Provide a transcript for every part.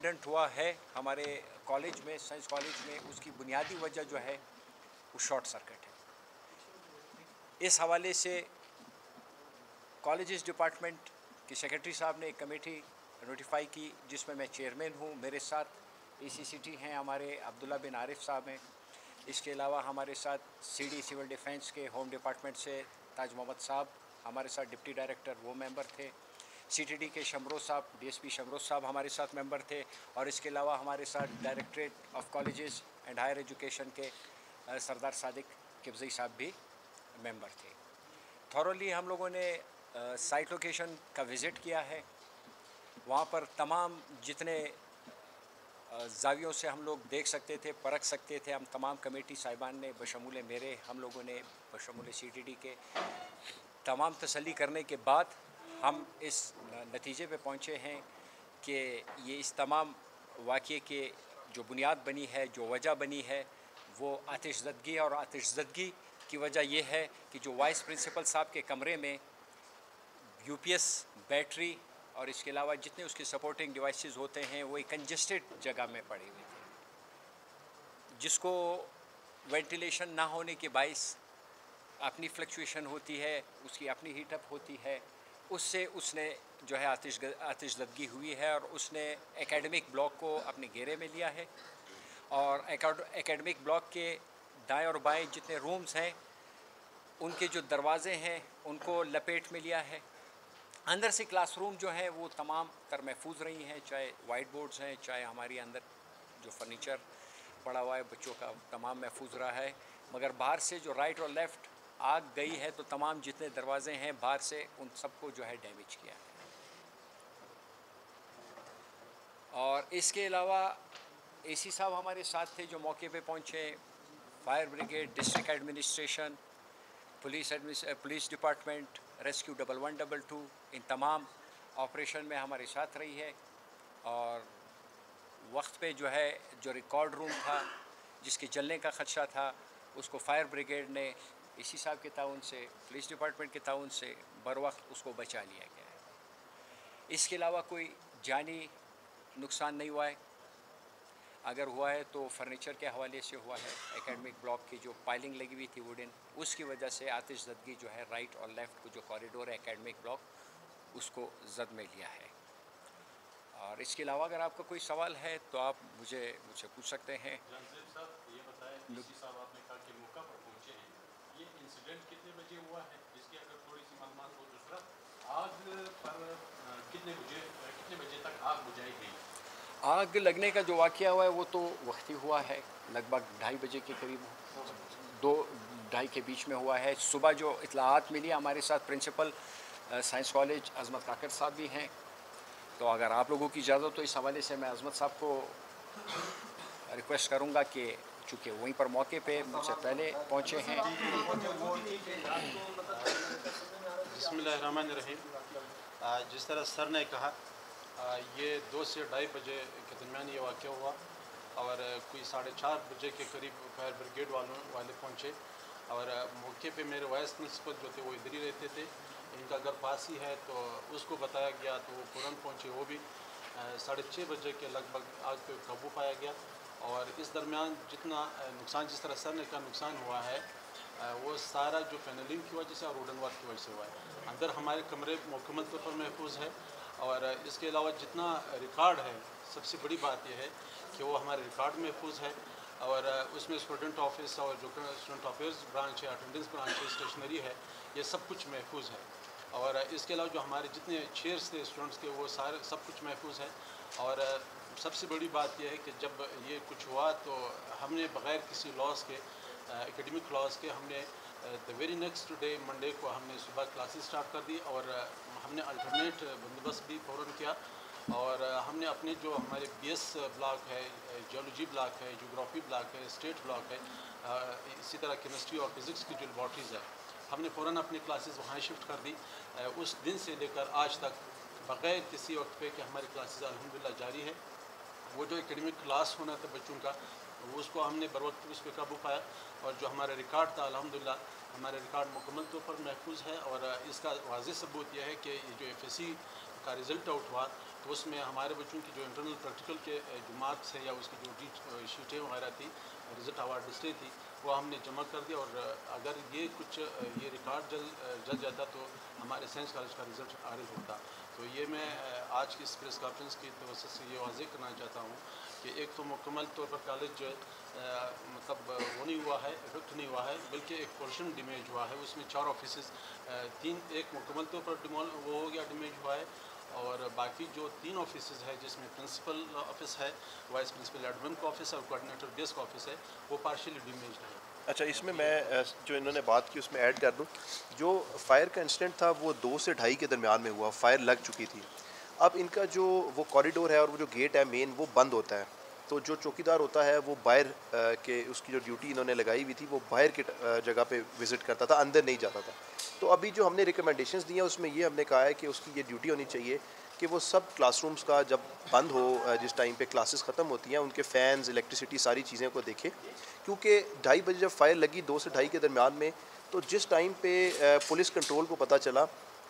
Incident हुआ है हमारे कॉलेज में, साइंस कॉलेज में, उसकी बुनियादी वजह जो है वो शॉर्ट सर्किट है। इस हवाले से कॉलेजेस डिपार्टमेंट के सेक्रेटरी साहब ने एक कमेटी नोटिफाई की जिसमें मैं चेयरमैन हूँ। मेरे साथ ACCT हैं हमारे अब्दुल्ला बिन आरिफ साहब हैं। इसके अलावा हमारे साथ CD सिविल डिफेंस के होम डिपार्टमेंट से ताज मोहम्मद साहब हमारे साथ डिप्टी डायरेक्टर वो मेंबर थे। CTD के शमरोज साहब, DSP शमरोज साहब हमारे साथ मेंबर थे। और इसके अलावा हमारे साथ directorate of colleges and higher education के सरदार सादिक किब्ज़ई साहब भी मेंबर थे। थॉरली हम लोगों ने साइट लोकेशन का विज़िट किया है। वहाँ पर तमाम जितने ज़ावियों से हम लोग देख सकते थे, परख सकते थे, हम तमाम कमेटी साहिबान ने बशमूल मेरे, हम लोगों ने बशमूल CTD के तमाम तसल्ली करने के बाद हम इस नतीजे पे पहुँचे हैं कि ये इस तमाम वाक़ये के जो बुनियाद बनी है, जो वजह बनी है, वो आतिशज़दगी और आतिशज़दगी की वजह ये है कि जो वाइस प्रिंसिपल साहब के कमरे में UPS बैटरी और इसके अलावा जितने उसके सपोर्टिंग डिवाइसेस होते हैं वो एक कंजेस्टेड जगह में पड़े हुए थे, जिसको वेंटिलेशन ना होने के बाइस अपनी फ्लक्चुएशन होती है, उसकी अपनी हीटअप होती है, उससे उसने जो है आतिशज़दगी हुई है और उसने एकेडमिक ब्लॉक को अपने घेरे में लिया है। और एकेडमिक ब्लॉक के दाएं और बाएं जितने रूम्स हैं उनके जो दरवाज़े हैं उनको लपेट में लिया है। अंदर से क्लासरूम जो है वो तमाम तर महफूज रही हैं, चाहे वाइट बोर्ड्स हैं, चाहे हमारी अंदर जो फर्नीचर पड़ा हुआ है बच्चों का तमाम महफूज रहा है। मगर बाहर से जो राइट और लेफ़्ट आग गई है तो तमाम जितने दरवाजे हैं बाहर से उन सबको जो है डैमेज किया है। और इसके अलावा AC साहब हमारे साथ थे जो मौके पे पहुँचे। Fire brigade, district administration, police department, rescue 1122 इन तमाम ऑपरेशन में हमारे साथ रही है। और वक्त पे जो है जो रिकॉर्ड रूम था जिसके जलने का ख़दशा था उसको फायर ब्रिगेड ने AC साहब के ताउन से, पुलिस डिपार्टमेंट के ताउन से बर वक्त उसको बचा लिया गया है। इसके अलावा कोई जानी नुकसान नहीं हुआ है। अगर हुआ है तो फर्नीचर के हवाले से हुआ है। एकेडमिक ब्लॉक की जो पाइलिंग लगी हुई थी वुडन, उसकी वजह से आतिशज़दगी जो है राइट और लेफ़्ट को जो कॉरिडोर है एकेडमिक ब्लॉक उसको जद में लिया है। और इसके अलावा अगर आपका कोई सवाल है तो आप मुझसे पूछ सकते हैं। ये बताएं, साहब आपने कहा कि मौका पर पहुंचे हैं, ये इंसिडेंट कितने बजे हुआ है, इसकी अगर थोड़ी सी मालूमात हो। दूसरा, आग पर कितने बजे तक आग बुझाई गई? आग लगने का जो वाक़या हुआ है वो तो वक्ती हुआ है, लगभग 2:30 बजे के करीब, 2-2:30 के बीच में हुआ है। सुबह जो इत्तलाआत मिली, हमारे साथ प्रिंसिपल साइंस कॉलेज अज़मत काकर साहब भी हैं, तो अगर आप लोगों की इजाज़त तो इस हवाले से मैं अज़मत साहब को रिक्वेस्ट करूंगा कि चूँकि वहीं पर मौके पे मुझसे पहले पहुंचे हैं। बिस्मिल्लाहिर्रहमानिर्रहीम। जिस तरह सर ने कहा, ये 2 से 2:30 बजे के दरमियान ये वाक़या हुआ और कोई 4:30 बजे के करीब फायर ब्रिगेड वाले पहुँचे और मौके पे मेरे वाइस प्रिंसिपल जो थे वो इधर ही रहते थे। इनका घर पास ही है तो उसको बताया गया तो वो फ़ौरन पहुँचे। वो भी 6:30 बजे के लगभग आग पे काबू पाया गया। और इस दरमियान जितना नुकसान, जिस तरह सर ने कहा नुकसान हुआ है, वो सारा जो पैनलिंग की वजह से और वुडन वर्क की वजह से हुआ है। अंदर हमारे कमरे मुकम्मल तौर पर महफूज है और इसके अलावा जितना रिकॉर्ड है, सबसे बड़ी बात यह है कि वो हमारे रिकॉर्ड महफूज है और उसमें स्टूडेंट ऑफिस और जो स्टूडेंट अफेयर्स ब्रांच है, अटेंडेंस ब्रांच है, स्टेशनरी है, ये सब कुछ महफूज है। और इसके अलावा जो हमारे जितने चेयर्स थे स्टूडेंट्स के, वो सारे सब कुछ महफूज है। और सबसे बड़ी बात यह है कि जब ये कुछ हुआ तो हमने बग़ैर किसी लॉस के, एकेडमिक लॉस के, हमने the very next day Monday को हमने सुबह क्लासेस स्टार्ट कर दी और हमने अल्टरनेट बंदोबस्त भी फ़ौरन किया। और हमने अपने जो हमारे BS ब्लॉक है, जियोलॉजी ब्लॉक है, ज्योग्राफी ब्लॉक है, स्टेट ब्लॉक है, इसी तरह केमिस्ट्री और फिज़िक्स की जो लैबॉर्ट्रीज़ है, हमने फ़ौरन अपनी क्लासेस वहाँ शिफ्ट कर दी। उस दिन से लेकर आज तक बग़ैर किसी वक्त पे कि हमारी क्लासेस अल्हम्दुलिल्लाह जारी है। वो जो एकेडमिक क्लास होना था बच्चों का, उसको हमने बर वक्त उस पर काबू पाया। और जो हमारा रिकॉर्ड था अल्हम्दुलिल्लाह हमारा रिकॉर्ड मुकम्मल तौर पर महफूज है। और इसका वाज़ेह सबूत यह है कि ये जो FSC का रिज़ल्ट आउट हुआ तो तो उसमें हमारे बच्चों की जो इंटरनल प्रैक्टिकल के जो मार्क्स है या उसकी जो शीटें वगैरह थी, रिजल्ट अवार्ड लिस्टें थी, वो हमने जमा कर दिया। और अगर ये कुछ ये रिकॉर्ड जल जाता तो हमारे साइंस कॉलेज का रिज़ल्ट आरिफ होता। तो ये मैं आज की इस प्रेस कॉन्फ्रेंस की तवज्जो से ये वाज़ेह करना चाहता हूँ कि एक तो मुकम्मल तौर पर कॉलेज जो मतलब वो नहीं हुआ है, इफेक्ट नहीं हुआ है, बल्कि एक पोर्शन डैमेज हुआ है। उसमें 4 ऑफिस एक मुकम्मल तौर पर वो हो गया, डैमेज हुआ है, और बाकी जो 3 ऑफिस है जिसमें प्रिंसिपल ऑफिस है, वाइस प्रिंसिपल एडमिन का ऑफिस है और कोऑर्डिनेटर बेस का ऑफिस है, वो पार्शियली डैमेज है। अच्छा, इसमें मैं जो इन्होंने बात की उसमें ऐड कर दूं, जो फायर का इंसिडेंट था वो 2 से 2:30 के दरमियान में हुआ, फायर लग चुकी थी। अब इनका जो वो कॉरिडोर है और वो जो गेट है मेन, वो बंद होता है, तो जो चौकीदार होता है वो बाहर के उसकी जो ड्यूटी इन्होंने लगाई हुई थी वो बाहर के जगह पे विज़िट करता था, अंदर नहीं जाता था। तो अभी जो हमने रिकमेंडेशंस दी हैं उसमें ये हमने कहा है कि उसकी ये ड्यूटी होनी चाहिए कि वो सब क्लासरूम्स का जब बंद हो, जिस टाइम पे क्लासेस ख़त्म होती हैं, उनके फ़ैन्स, इलेक्ट्रिसिटी, सारी चीज़ें को देखे, क्योंकि 2:30 बजे जब फायर लगी 2 से 2:30 के दरमियान में, तो जिस टाइम पे पुलिस कंट्रोल को पता चला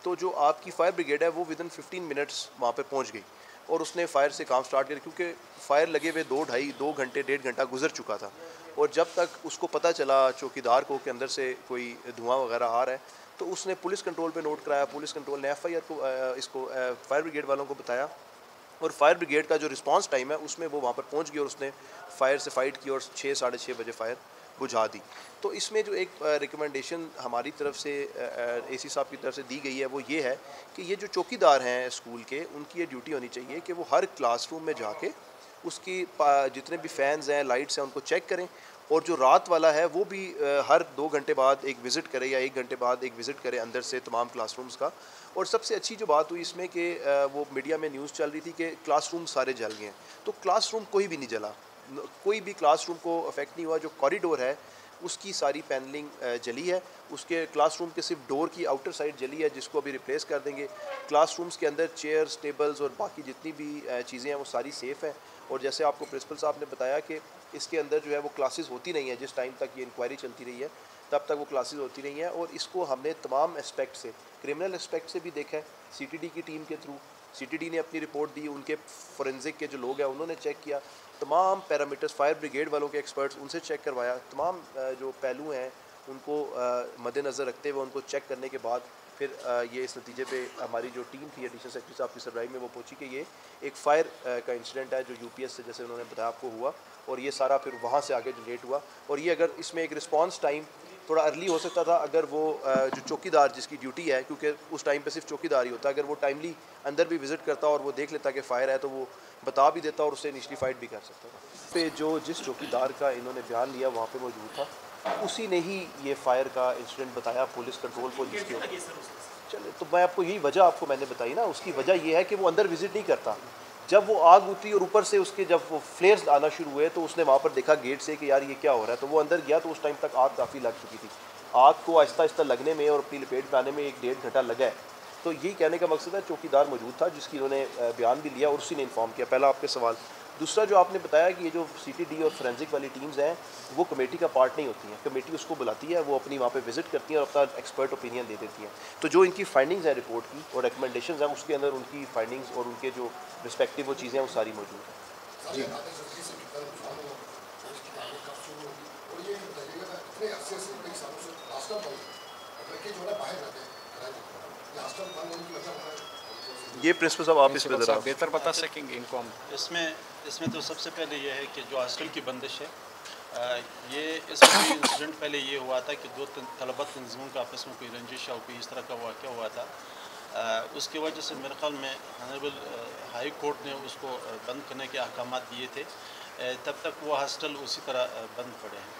तो जो आपकी फायर ब्रिगेड है वो विदिन 15 मिनट्स वहाँ पे पहुँच गई और उसने फायर से काम स्टार्ट किया, क्योंकि फायर लगे हुए 2 घंटे 1.5 घंटा गुजर चुका था। और जब तक उसको पता चला चौकीदार को कि अंदर से कोई धुआं वगैरह आ रहा है, तो उसने पुलिस कंट्रोल पे नोट कराया। पुलिस कंट्रोल ने FIR को इसको फायर ब्रिगेड वालों को बताया, और फायर ब्रिगेड का जो रिस्पांस टाइम है उसमें वो वहाँ पर पहुँच गई और उसने फायर से फाइट की और 6 साढ़े 6 बजे फायर बुझा दी। तो इसमें जो एक रिकमेंडेशन हमारी तरफ से AC साहब की तरफ से दी गई है वो ये है कि ये जो चौकीदार हैं स्कूल के, उनकी ये ड्यूटी होनी चाहिए कि वो हर क्लासरूम में जाके उसकी जितने भी फ़ैन्स हैं, लाइट्स हैं, उनको चेक करें, और जो रात वाला है वो भी हर 2 घंटे बाद एक विज़िट करे या 1 घंटे बाद एक विज़िट करे अंदर से तमाम क्लासरूम्स का। और सबसे अच्छी जो बात हुई इसमें कि वो मीडिया में न्यूज़ चल रही थी कि क्लासरूम सारे जल गए हैं, तो क्लासरूम कोई भी नहीं जला, कोई भी क्लासरूम को अफेक्ट नहीं हुआ। जो कॉरिडोर है उसकी सारी पैनलिंग जली है, उसके क्लासरूम के सिर्फ डोर की आउटर साइड जली है, जिसको अभी रिप्लेस कर देंगे। क्लासरूम्स के अंदर चेयर्स, टेबल्स और बाकी जितनी भी चीज़ें हैं वो सारी सेफ़ हैं। और जैसे आपको प्रिंसिपल साहब ने बताया कि इसके अंदर जो है वो क्लासेस होती नहीं है, जिस टाइम तक ये इंक्वायरी चलती रही है तब तक वो क्लासेस होती नहीं है। और इसको हमने तमाम एस्पेक्ट से, क्रिमिनल एस्पेक्ट से भी देखा है, CTD की टीम के थ्रू, CTD ने अपनी रिपोर्ट दी, उनके फोरेंसिक के जो लोग हैं उन्होंने चेक किया, तमाम पैरामीटर्स फायर ब्रिगेड वालों के एक्सपर्ट्स उनसे चेक करवाया, तमाम जो पहलू हैं उनको मद्देनज़र रखते हुए उनको चेक करने के बाद फिर ये इस नतीजे पे हमारी जो टीम थी एडिशनल सेक्रेटरी साहब की सरबराही में वो पहुंची कि ये एक फ़ायर का इंसिडेंट है जो UPS से, जैसे उन्होंने बताया आपको, हुआ, और ये सारा फिर वहाँ से आगे जनरेट हुआ। और ये अगर इसमें एक रिस्पांस टाइम थोड़ा अर्ली हो सकता था, अगर वो जो चौकीदार जिसकी ड्यूटी है, क्योंकि उस टाइम पे सिर्फ चौकीदार ही होता, अगर वो टाइमली अंदर भी विज़िट करता और वो देख लेता कि फ़ायर है तो वो बता भी देता और उससे इनिशली फाइट भी कर सकता था। पे जो जिस चौकीदार का इन्होंने बयान लिया वहाँ पे मौजूद था, उसी ने ही ये फायर का इंसिडेंट बताया पुलिस कंट्रोल को, जिसके चले तो मैं आपको यही वजह आपको मैंने बताई ना, उसकी वजह ये है कि वो अंदर विज़िट नहीं करता। जब वो आग उतरी और ऊपर से उसके जब वो फ्लेयर्स आना शुरू हुए तो उसने वहाँ पर देखा गेट से कि यार ये क्या हो रहा है, तो वो अंदर गया तो उस टाइम तक आग काफ़ी लग चुकी थी। आग को आहिस्ता आहिस्ता लगने में और अपनी लपेट में आने में 1-1.5 घंटा लगा है। तो यही कहने का मकसद है, चौकीदार मौजूद था जिसकी इन्होंने बयान भी लिया और उसी ने इन्फॉर्म किया। पहला आपके सवाल। दूसरा जो आपने बताया कि ये जो CTD और फोरेंसिक वाली टीम्स हैं वो कमेटी का पार्ट नहीं होती हैं, कमेटी उसको बुलाती है, वो अपनी वहाँ पे विजिट करती हैं और अपना एक्सपर्ट ओपिनियन दे देती हैं। तो जो इनकी फाइंडिंग्स हैं रिपोर्ट की और रिकमेंडेशंस हैं, उसके अंदर उनकी फाइंडिंग्स और उनके जो रिस्पेक्टिव वो चीज़ें हैं वो सारी मौजूद हैं। जी ये प्रिंसिपल साहब आप इस पर ज़रा बेहतर बता सकेंगे इनको हम। इसमें तो सबसे पहले ये है कि जो हॉस्टल की बंदिश है, ये इसमें इंसिडेंट पहले ये हुआ था कि 2 तलबा तंजीमों का आपस में कोई रंजिश या कोई इस तरह का वाक़या हुआ था। उसकी वजह से मेरे ख्याल में ऑनरेबल हाई कोर्ट ने उसको बंद करने के अहकाम दिए थे, तब तक वो हॉस्टल उसी तरह बंद पड़े हैं।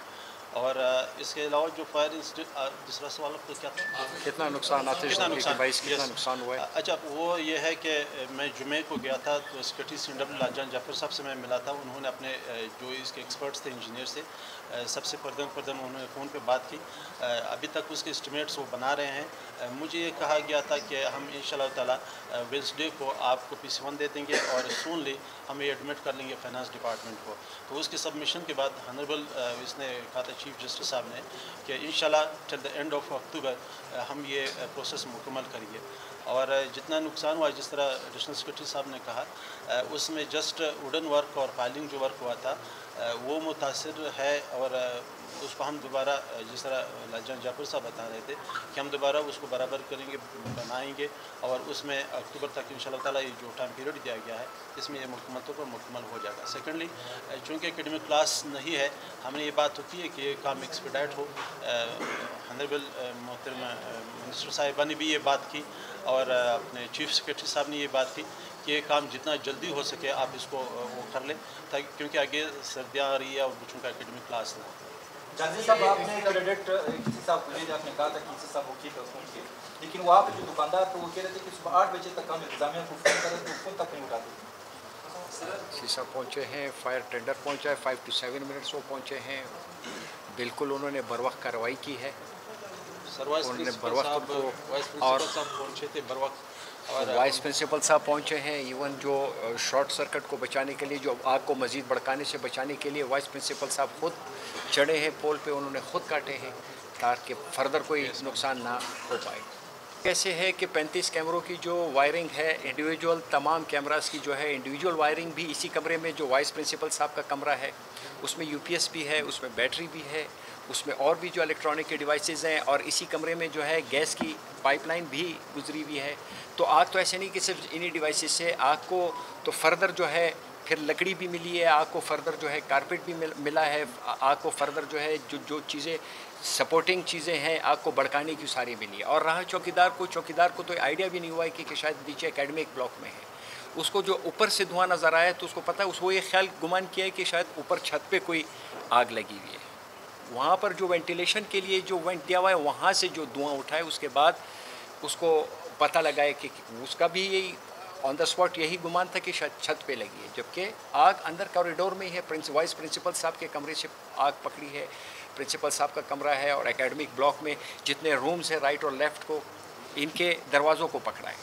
और इसके अलावा जो फायर इंसिडेंट, दूसरा सवाल आपको क्या था? कितना नुकसान आते हैं, कितना नुकसान हुआ है? अच्छा, वो ये है कि मैं जुमे को गया था तो सेक्रेटरी CW लाजान जाफर साहब से मैं मिला था। उन्होंने अपने जो इसके एक्सपर्ट्स थे, इंजीनियर से, सबसे फर्दन उन्होंने फ़ोन पे बात की। अभी तक उसके एस्टिमेट्स वो बना रहे हैं। मुझे ये कहा गया था कि हम इंशाल्लाह ताला वेडनेसडे को आपको PC1 दे देंगे और सूनली हम ये एडमिट कर लेंगे फाइनेंस डिपार्टमेंट को। तो उसके सबमिशन के बाद ऑनरेबल इसने कहा था चीफ जस्टिस साहब ने कि इंशाल्लाह till the end of October हम ये प्रोसेस मुकम्मल करेंगे। और जितना नुकसान हुआ, जिस तरह एडिशनल सेक्रेटरी साहब ने कहा, उसमें जस्ट वुडन वर्क और फाइलिंग जो वर्क हुआ था वो मुतासिर है। और उसको हम दोबारा, जिस तरह लाजन जाफर साहब बता रहे थे कि हम दोबारा उसको बराबर करेंगे, बनाएंगे और उसमें अक्टूबर तक इंशाल्लाह ताला ये जो टाइम पीरियड दिया गया है इसमें ये मुकम्मल तौर पर मुकम्मल हो जाएगा। सेकेंडली, चूँकि एकेडमिक क्लास नहीं है, हमने ये बात होती है कि ये काम एक्सपीडाइट हो। ऑनरेबल मोहतरम मिनिस्टर साहिबा ने भी ये बात की और अपने चीफ सेक्रेटरी साहब ने ये बात की कि ये काम जितना जल्दी हो सके आप इसको वो कर लें, ताकि क्योंकि आगे सर्दियाँ आ रही है और बच्चों का एकेडमिक क्लास ना। जाजी साहब, आपने क्रेडिट किसी साहब को ले, आपने कहा था कि किसी साहब वो ठीक है उसको, लेकिन वहाँ पर जो दुकानदार थे वो कह रहे थे कि सुबह 8 बजे तक हम इंतजामिया को फ़ोन करें तो फ़ोन तक नहीं उठाते। सीसा पहुँचे हैं, फायर टेंडर पहुँचा है, 5 to 7 मिनट्स वो पहुँचे हैं। बिल्कुल उन्होंने बरवक्त कार्रवाई की है। उन्होंने बरवक्त को और पहुँचे थे बरवक्त, और वाइस प्रिंसिपल साहब पहुँचे हैं। इवन जो शॉर्ट सर्किट को बचाने के लिए, जो आग को मज़ीद भड़काने से बचाने के लिए वाइस प्रिंसिपल साहब खुद चढ़े हैं पोल पे, उन्होंने खुद काटे हैं ताकि फर्दर कोई नुकसान ना हो पाए। कैसे है कि 35 कैमरों की जो वायरिंग है इंडिविजुअल, तमाम कैमरास की जो है इंडिविजुअल वायरिंग भी इसी कमरे में, जो वाइस प्रिंसिपल साहब का कमरा है उसमें यूपीएस भी है, उसमें बैटरी भी है, उसमें और भी जो इलेक्ट्रॉनिक के डिवाइसेस हैं, और इसी कमरे में जो है गैस की पाइपलाइन भी गुजरी हुई है। तो आग तो ऐसे नहीं कि सिर्फ इन्हीं डिवाइसेस से, आग को तो फर्दर जो है फिर लकड़ी भी मिली है, आग को फर्दर जो है कारपेट भी मिला है, आग को फर्दर जो है जो चीज़ें सपोर्टिंग चीज़ें हैं आग को भड़काने की सारी मिली है। और रहा चौकीदार को तो आइडिया भी नहीं हुआ है कि शायद नीचे एकेडमिक ब्लॉक में है। उसको जो ऊपर से धुआं नज़र आया तो उसको पता है, उसको ये ख्याल गुमान किया है कि शायद ऊपर छत पे कोई आग लगी हुई है। वहाँ पर जो वेंटिलेशन के लिए जो वेंट दिया हुआ है वहाँ से जो धुआं उठा है, उसके बाद उसको पता लगा है कि उसका भी यही ऑन द स्पॉट यही गुमान था कि शायद छत पे लगी है, जबकि आग अंदर कॉरिडोर में ही है। वाइस प्रिंसिपल साहब के कमरे से आग पकड़ी है, प्रिंसिपल साहब का कमरा है और एकेडमिक ब्लॉक में जितने रूम्स हैं राइट और लेफ़्ट को, इनके दरवाज़ों को पकड़ा है।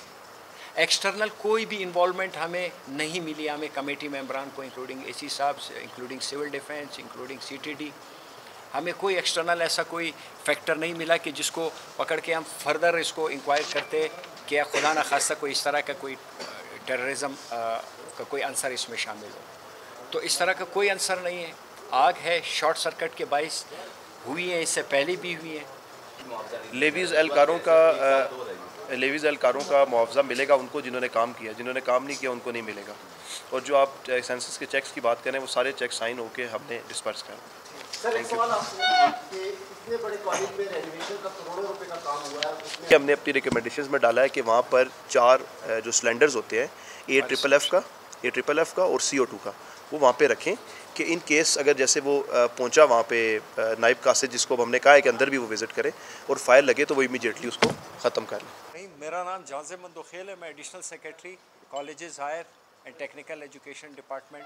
एक्सटर्नल कोई भी इन्वॉल्वमेंट हमें नहीं मिली, हमें कमेटी मेंबरान को इंक्लूडिंग एसी साहब, including civil defence, including CTD, हमें कोई एक्सटर्नल ऐसा कोई फैक्टर नहीं मिला कि जिसको पकड़ के हम फर्दर इसको इंक्वायर करते कि या खुदा न खास्ता कोई इस तरह का कोई टेररिज्म का कोई अंसर इसमें शामिल हो। तो इस तरह का कोई अंसर नहीं है। आग है शॉर्ट सर्किट के बाइस हुई है, इससे पहले भी हुई है। लेवीज़ एहलकारों का मुआवजा मिलेगा उनको जिन्होंने काम किया, जिन्होंने काम नहीं किया उनको नहीं मिलेगा। और जो आप सेंसस के चेक्स की बात करें वो सारे चेक साइन होकर हमने डिस्पर्स कर। सर, एक सवाल आपसे कि इतने बड़े कॉलेज में रेनोवेशन का करोड़ों रुपए का काम हुआ है, उसमें हमने अपनी रिकमेंडेशंस में डाला है कि वहाँ पर 4 जो सिलेंडर्स होते हैं AFFF का और CO2 का, वो वहाँ पे रखें कि इन केस अगर जैसे वो पहुँचा वहाँ पे नाइब कासिद, जिसको हमने कहा है कि अंदर भी वो विज़िट करे और फायर लगे तो वो इमीडिएटली उसको ख़त्म कर लें। नहीं, मेरा नाम जाज़े मंदोखेल है, मैं additional secretary colleges higher and technical education department